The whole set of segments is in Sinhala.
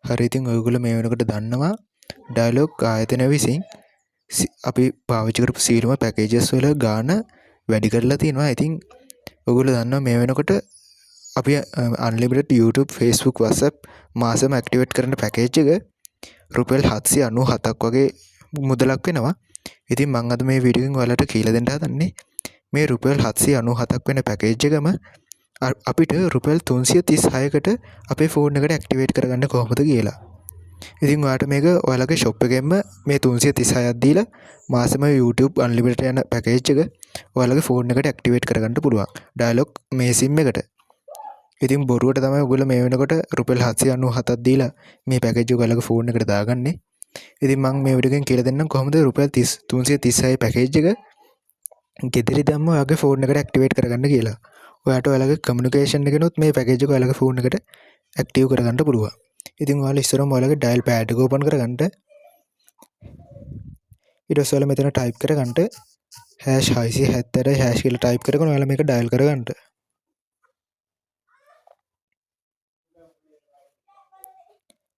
හරි ඉතින් ඔයගොල්ලෝ මේ වෙනකොට දන්නවා ඩයලොග් ආයතන විසින් අපි පාවිච්චි කරපු සියලුම පැකේජස් වල ගාණ වැඩි කරලා තියෙනවා. ඉතින් ඔයගොල්ලෝ දන්නවා මේ වෙනකොට අපි unlimited YouTube Facebook WhatsApp මාසෙම ඇක්ටිවේට් කරන පැකේජ් එක රුපියල් 797ක් වගේ මුදලක් වෙනවා. ඉතින් මම අද මේ වීඩියෝ එකෙන් ඔයාලට කියලා දෙන්න හදන්නේ මේ රුපියල් 797ක් වෙන පැකේජ් එකම අපිට රුපියල් 336කට අපේ ෆෝන් එකට ඇක්ටිවේට් කරගන්න කොහොමද කියලා. ඉතින් ඔයාලට මේක ඔයාලගේ ෂොප් එකෙන්ම මේ 336ක් දීලා මාසෙම YouTube unlimited යන පැකේජ් එක ඔයාලගේ ෆෝන් එකට ඇක්ටිවේට් කරගන්න පුළුවන්. ඩයලොග් මේ සිම් එකට. ඉතින් බොරුවට තමයි ඔයගොල්ලෝ මේ වෙනකොට රුපියල් 797ක් දීලා මේ පැකේජ් එක ඔයාලගේ ෆෝන් එකට දාගන්නේ. ඉතින් මම මේ වීඩියෝ එකෙන් කියලා දෙන්නම් කොහොමද රුපියල් 336 පැකේජ් එක ගෙදර දැම්ම ඔයාගේ ෆෝන් එකට ඇක්ටිවේට් කරගන්න කියලා. ඔයාට ඔයාලගේ කමියුනිකේෂන් එකනොත් මේ පැකේජ් එක ඔයාලගේ ෆෝන් එකට ඇක්ටිව් කරගන්න පුළුවන්. ඉතින් ඔයාලා ඉස්සරම ඔයාලගේ ඩයල් පෑඩ් එක ඕපන් කරගන්න. ඊට පස්සේ ඔයාලා මෙතන ටයිප් කරගන්න #670# කියලා ටයිප් කරගෙන ඔයාලා මේක ඩයල් කරගන්න.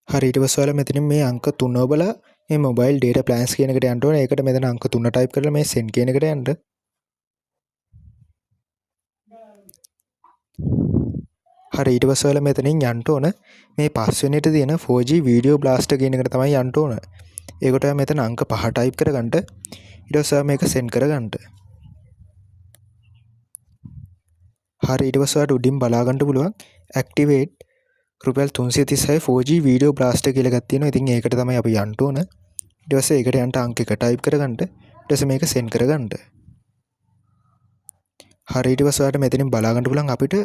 හරි ඊට පස්සේ ඔයාලා මෙතනින් මේ අංක 3 ඔබලා මේ මොබයිල් data plans කියන එකට යන්න ඕනේ. ඒකට මෙතන අංක 3 ටයිප් කරලා මේ send කියන එකට යන්න. හරි ඊට පස්සේ ඔයාලා මෙතනින් යන්න ඕන මේ පස්වෙනියට තියෙන 4G video blaster කියන එකට තමයි යන්න ඕන. ඒකට ඔයා මෙතන අංක 5 ටයිප් කරගන්න. ඊට පස්සේ මේක send කරගන්න. හරි ඊට පස්සේ ඔයාලට උඩින් බලා ගන්න පුළුවන් activate රුපියල් 336 4G video blaster කියලා එකක් තියෙනවා. ඉතින් ඒකට තමයි අපි යන්න ඕන. ඊට පස්සේ ඒකට යන්න අංක 1 ටයිප් කරගන්න. ඊට පස්සේ මේක send කරගන්න. හරි ඊට පස්සේ ඔයාලට මෙතනින් බලා ගන්න පුළුවන් අපිට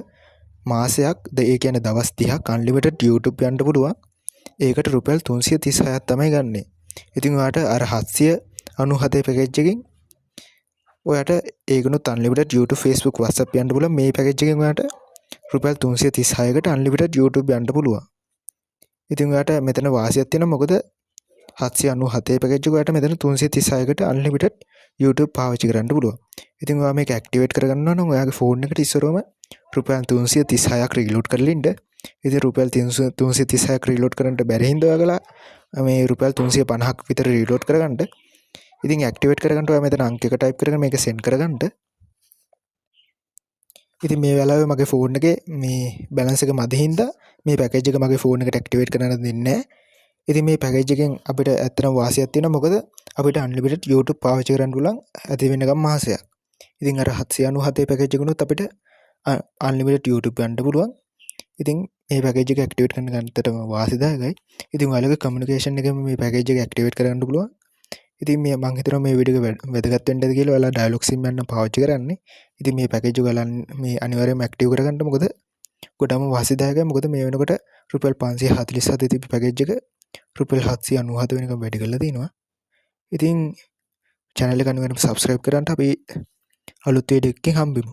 මාසයක් ඒ කියන්නේ දවස් 30ක් unlimited YouTube යන්න පුළුවන්. ඒකට රුපියල් 336ක් තමයි ගන්නෙ. ඉතින් ඔයාට අර 797 පැකේජ් එකකින් ඔයාට ඒකනොත් unlimited YouTube Facebook WhatsApp යන්න පුළුවන්. මේ පැකේජ් එකෙන් ඔයාට රුපියල් 336කට unlimited YouTube යන්න පුළුවන්. ඉතින් ඔයාට මෙතන වාසියක් තියෙනවා. මොකද 797 පැකේජ් එක ඔයාට මෙතන 336කට unlimited YouTube පාවිච්චි කරන්න පුළුවන්. ඉතින් ඔයා මේක ඇක්ටිවේට් කරගන්නවා නම් ඔයාගේ ෆෝන් එකට ඉස්සරවම රුපියල් 336ක් රීලෝඩ් කරලා ඉන්න. ඉතින් රුපියල් 336ක් රීලෝඩ් කරන්න බැරි හින්දා ඔයාලා මේ රුපියල් 350ක් විතර රීලෝඩ් කරගන්න. ඉතින් ඇක්ටිවේට් කරගන්න ඔයා මෙතන අංක එක ටයිප් කරගෙන මේක send කරගන්න. ඉතින් මේ වෙලාවේ මගේ ෆෝන් එකේ මේ බැලන්ස් එක මදි හින්දා මේ පැකේජ් එක මගේ ෆෝන් එකට ඇක්ටිවේට් කරන්න දෙන්නේ නැහැ. ඉතින් මේ පැකේජ් එකෙන් අපිට ඇත්තටම වාසියක් තියෙනවා. මොකද අපිට unlimited YouTube පාවිච්චි කරන්න පුළුවන් ඇති වෙනකම් මාසයක්. ඉතින් අර 797 පැකේජ් එකනොත් අපිට unlimited YouTube යන්න පුළුවන්. ඉතින් මේ පැකේජ් එක ඇක්ටිවේට් කරන්න ගන්නටම වාසිදායකයි. ඉතින් ඔයාලගේ කමියුනිකේෂන් එකම මේ පැකේජ් එක ඇක්ටිවේට් කරගන්න පුළුවන්. ඉතින් මේ මම හිතනවා මේ වීඩියෝ එක වැදගත් වෙන්න ඇති කියලා. ඔයාලා ඩයලොග් සිම් යන්න පාවිච්චි කරන්නේ. ඉතින් මේ පැකේජ් එක ඔයාලා මේ අනිවාර්යයෙන්ම ඇක්ටිව් කරගන්න. මොකද ගොඩම වාසිදායකයි. මොකද මේ වෙනකොට රුපියල් 547 තිබ්බ පැකේජ් එක රුපියල් 797 වෙනකම් වැඩි කරලා තිනවා. ඉතින් channel එක අනිවාර්යයෙන්ම subscribe කරන්න. අපි අලුත් වීඩියෝ එකකින් හම්බෙමු.